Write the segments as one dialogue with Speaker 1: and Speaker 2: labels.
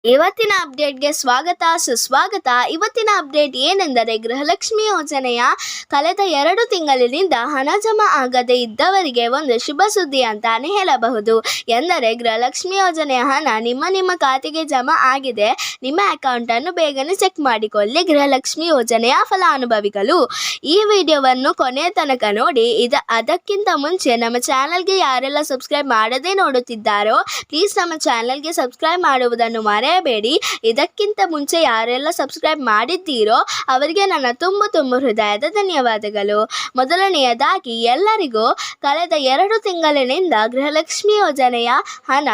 Speaker 1: ಇವತ್ತಿನ ಅಪ್ಡೇಟ್ಗೆ ಸ್ವಾಗತ ಸುಸ್ವಾಗತ. ಇವತ್ತಿನ ಅಪ್ಡೇಟ್ ಏನೆಂದರೆ, ಗೃಹಲಕ್ಷ್ಮಿ ಯೋಜನೆಯ ಕಳೆದ 2 ತಿಂಗಳಿನಿಂದ ಹಣ ಜಮಾ ಆಗದೇ ಇದ್ದವರಿಗೆ ಒಂದು ಶುಭ ಸುದ್ದಿ ಅಂತಾನೆ ಹೇಳಬಹುದು. ಎಂದರೆ ಗೃಹಲಕ್ಷ್ಮಿ ಯೋಜನೆಯ ಹಣ ನಿಮ್ಮ ಖಾತೆಗೆ ಜಮಾ ಆಗಿದೆ. ನಿಮ್ಮ ಅಕೌಂಟನ್ನು ಬೇಗನೆ ಚೆಕ್ ಮಾಡಿಕೊಳ್ಳಿ ಗೃಹಲಕ್ಷ್ಮಿ ಯೋಜನೆಯ ಫಲಾನುಭವಿಗಳು. ಈ ವಿಡಿಯೋವನ್ನು ಕೊನೆಯ ತನಕ ನೋಡಿ. ಅದಕ್ಕಿಂತ ಮುಂಚೆ ನಮ್ಮ ಚಾನಲ್ಗೆ ಯಾರೆಲ್ಲ ಸಬ್ಸ್ಕ್ರೈಬ್ ಮಾಡದೇ ನೋಡುತ್ತಿದ್ದಾರೋ ಪ್ಲೀಸ್ ನಮ್ಮ ಚಾನಲ್ಗೆ ಸಬ್ಸ್ಕ್ರೈಬ್ ಮಾಡುವುದನ್ನು ಮರೆಯಬೇಡಿ. ಇದಕ್ಕಿಂತ ಮುಂಚೆ ಯಾರೆಲ್ಲ ಸಬ್ಸ್ಕ್ರೈಬ್ ಮಾಡಿದ್ದೀರೋ ಅವರಿಗೆ ನನ್ನ ತುಂಬ ಹೃದಯದ ಧನ್ಯವಾದಗಳು. ಮೊದಲನೆಯದಾಗಿ ಎಲ್ಲರಿಗೂ ಕಳೆದ 2 ತಿಂಗಳಿನಿಂದ ಗೃಹಲಕ್ಷ್ಮಿ ಯೋಜನೆಯ ಹಣ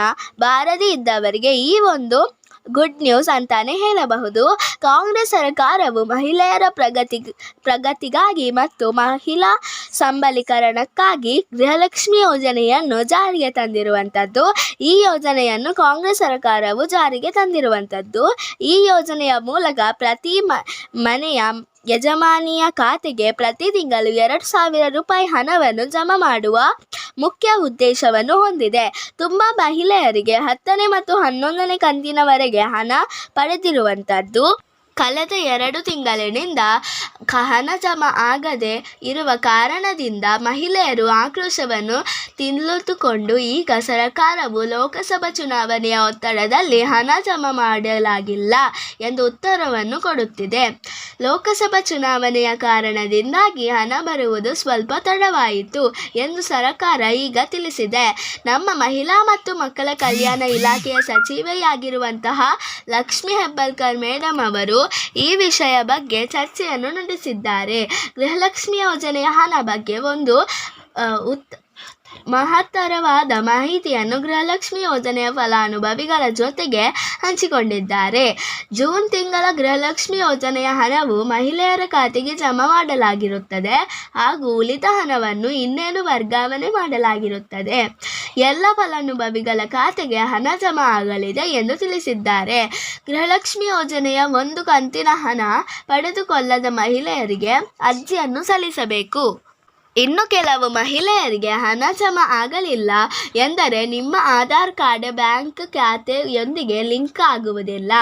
Speaker 1: ಬಾರದೇ ಇದ್ದವರಿಗೆ ಈ ಒಂದು ಗುಡ್ ನ್ಯೂಸ್ ಅಂತಾನೆ ಹೇಳಬಹುದು. ಕಾಂಗ್ರೆಸ್ ಸರ್ಕಾರವು ಮಹಿಳೆಯರ ಪ್ರಗತಿಗಾಗಿ ಮತ್ತು ಮಹಿಳಾ ಸಬಲೀಕರಣಕ್ಕಾಗಿ ಗೃಹಲಕ್ಷ್ಮಿ ಯೋಜನೆಯನ್ನು ಜಾರಿಗೆ ತಂದಿರುವಂಥದ್ದು. ಈ ಯೋಜನೆಯನ್ನು ಕಾಂಗ್ರೆಸ್ ಸರ್ಕಾರವು ಜಾರಿಗೆ ತಂದಿರುವಂಥದ್ದು. ಈ ಯೋಜನೆಯ ಮೂಲಕ ಪ್ರತಿ ಮನೆಯ ಯಜಮಾನಿಯ ಖಾತೆಗೆ ಪ್ರತಿ ತಿಂಗಳು 2,000 ರೂಪಾಯಿ ಹಣವನ್ನು ಜಮಾ ಮಾಡುವ ಮುಖ್ಯ ಉದ್ದೇಶವನ್ನು ಹೊಂದಿದೆ. ತುಂಬ ಮಹಿಳೆಯರಿಗೆ 10ನೇ ಮತ್ತು 11ನೇ ಕಂತಿನವರೆಗೆ ಹಣ ಪಡೆದಿರುವಂಥದ್ದು. ಕಳೆದ 2 ತಿಂಗಳಿನಿಂದ ಹಣ ಜಮಾ ಆಗದೆ ಇರುವ ಕಾರಣದಿಂದ ಮಹಿಳೆಯರು ಆಕ್ರೋಶವನ್ನು ತಿಳಿದುಕೊಂಡು ಈಗ ಸರ್ಕಾರವು ಲೋಕಸಭಾ ಚುನಾವಣೆಯ ಒತ್ತಡದಲ್ಲಿ ಹಣ ಜಮಾ ಮಾಡಲಾಗಿಲ್ಲ ಎಂದು ಉತ್ತರವನ್ನು ಕೊಡುತ್ತಿದೆ. ಲೋಕಸಭಾ ಚುನಾವಣೆಯ ಕಾರಣದಿಂದಾಗಿ ಹಣ ಬರುವುದು ಸ್ವಲ್ಪ ತಡವಾಯಿತು ಎಂದು ಸರ್ಕಾರ ಈಗ ತಿಳಿಸಿದೆ. ನಮ್ಮ ಮಹಿಳಾ ಮತ್ತು ಮಕ್ಕಳ ಕಲ್ಯಾಣ ಇಲಾಖೆಯ ಸಚಿವೆಯಾಗಿರುವಂತಹ ಲಕ್ಷ್ಮಿ ಹೆಬ್ಬಾಳ್ಕರ್ ಮೇಡಮ್ ಅವರು ಈ ವಿಷಯ ಬಗ್ಗೆ ಚರ್ಚೆಯನ್ನು ನಡೆಸಿದ್ದಾರೆ. ಗೃಹಲಕ್ಷ್ಮಿ ಯೋಜನೆಯ ಹಣ ಬಗ್ಗೆ ಒಂದು ಮಹತ್ತರವಾದ ಮಾಹಿತಿಯನ್ನು ಗೃಹಲಕ್ಷ್ಮಿ ಯೋಜನೆಯ ಫಲಾನುಭವಿಗಳ ಜೊತೆಗೆ ಹಂಚಿಕೊಂಡಿದ್ದಾರೆ. ಜೂನ್ ತಿಂಗಳ ಗೃಹಲಕ್ಷ್ಮಿ ಯೋಜನೆಯ ಹಣವು ಮಹಿಳೆಯರ ಖಾತೆಗೆ ಜಮಾ ಮಾಡಲಾಗಿರುತ್ತದೆ ಹಾಗೂ ಉಳಿದ ಹಣವನ್ನು ಇನ್ನೇನು ವರ್ಗಾವಣೆ ಮಾಡಲಾಗಿರುತ್ತದೆ. ಎಲ್ಲ ಫಲಾನುಭವಿಗಳ ಖಾತೆಗೆ ಹಣ ಜಮಾ ಆಗಲಿದೆ ಎಂದು ತಿಳಿಸಿದ್ದಾರೆ. ಗೃಹಲಕ್ಷ್ಮಿ ಯೋಜನೆಯ ಒಂದು ಕಂತಿನ ಹಣ ಪಡೆದುಕೊಳ್ಳದ ಮಹಿಳೆಯರಿಗೆ ಅರ್ಜಿಯನ್ನು ಸಲ್ಲಿಸಬೇಕು. ಇನ್ನು ಕೆಲವು ಮಹಿಳೆಯರಿಗೆ ಹಣ ಜಮಾ ಆಗಲಿಲ್ಲ ಎಂದರೆ ನಿಮ್ಮ ಆಧಾರ್ ಕಾರ್ಡ್ ಬ್ಯಾಂಕ್ ಖಾತೆಯೊಂದಿಗೆ ಲಿಂಕ್ ಆಗುವುದಿಲ್ಲ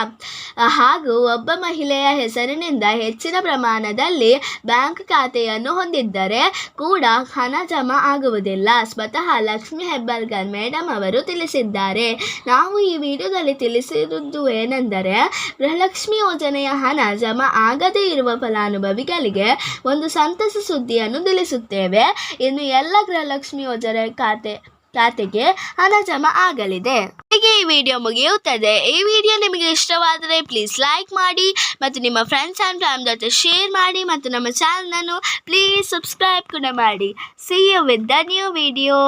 Speaker 1: ಹಾಗೂ ಒಬ್ಬ ಮಹಿಳೆಯ ಹೆಸರಿನಿಂದ ಹೆಚ್ಚಿನ ಪ್ರಮಾಣದಲ್ಲಿ ಬ್ಯಾಂಕ್ ಖಾತೆಯನ್ನು ಹೊಂದಿದ್ದರೆ ಕೂಡ ಹಣ ಜಮಾ ಆಗುವುದಿಲ್ಲ. ಸ್ವತಃ ಲಕ್ಷ್ಮಿ ಹೆಬ್ಬಾಳ್ಕರ್ ಮೇಡಮ್ ಅವರು ತಿಳಿಸಿದ್ದಾರೆ. ನಾವು ಈ ವಿಡಿಯೋದಲ್ಲಿ ತಿಳಿಸಿರುವುದು ಏನೆಂದರೆ, ಗೃಹಲಕ್ಷ್ಮಿ ಯೋಜನೆಯ ಹಣ ಜಮಾ ಆಗದೇ ಇರುವ ಫಲಾನುಭವಿಗಳಿಗೆ ಒಂದು ಸಂತಸ ಸುದ್ದಿಯನ್ನು ತಿಳಿಸುತ್ತೇವೆ. ಇನ್ನು ಎಲ್ಲ ಗೃಹಲಕ್ಷ್ಮಿ ಯೋಜನೆ ಖಾತೆಗೆ ಹಣ ಜಮಾ ಆಗಲಿದೆ. ಹೀಗೆ ಈ ವಿಡಿಯೋ ಮುಗಿಯುತ್ತದೆ. ಈ ವಿಡಿಯೋ ನಿಮಗೆ ಇಷ್ಟವಾದರೆ ಪ್ಲೀಸ್ ಲೈಕ್ ಮಾಡಿ ಮತ್ತು ನಿಮ್ಮ ಫ್ರೆಂಡ್ಸ್ ಆ್ಯಂಡ್ ಫ್ಯಾಮಿಲಿ ಜೊತೆ ಶೇರ್ ಮಾಡಿ ಮತ್ತು ನಮ್ಮ ಚಾನಲನ್ನು ಪ್ಲೀಸ್ ಸಬ್ಸ್ಕ್ರೈಬ್ ಕೂಡ ಮಾಡಿ. See you with the new video.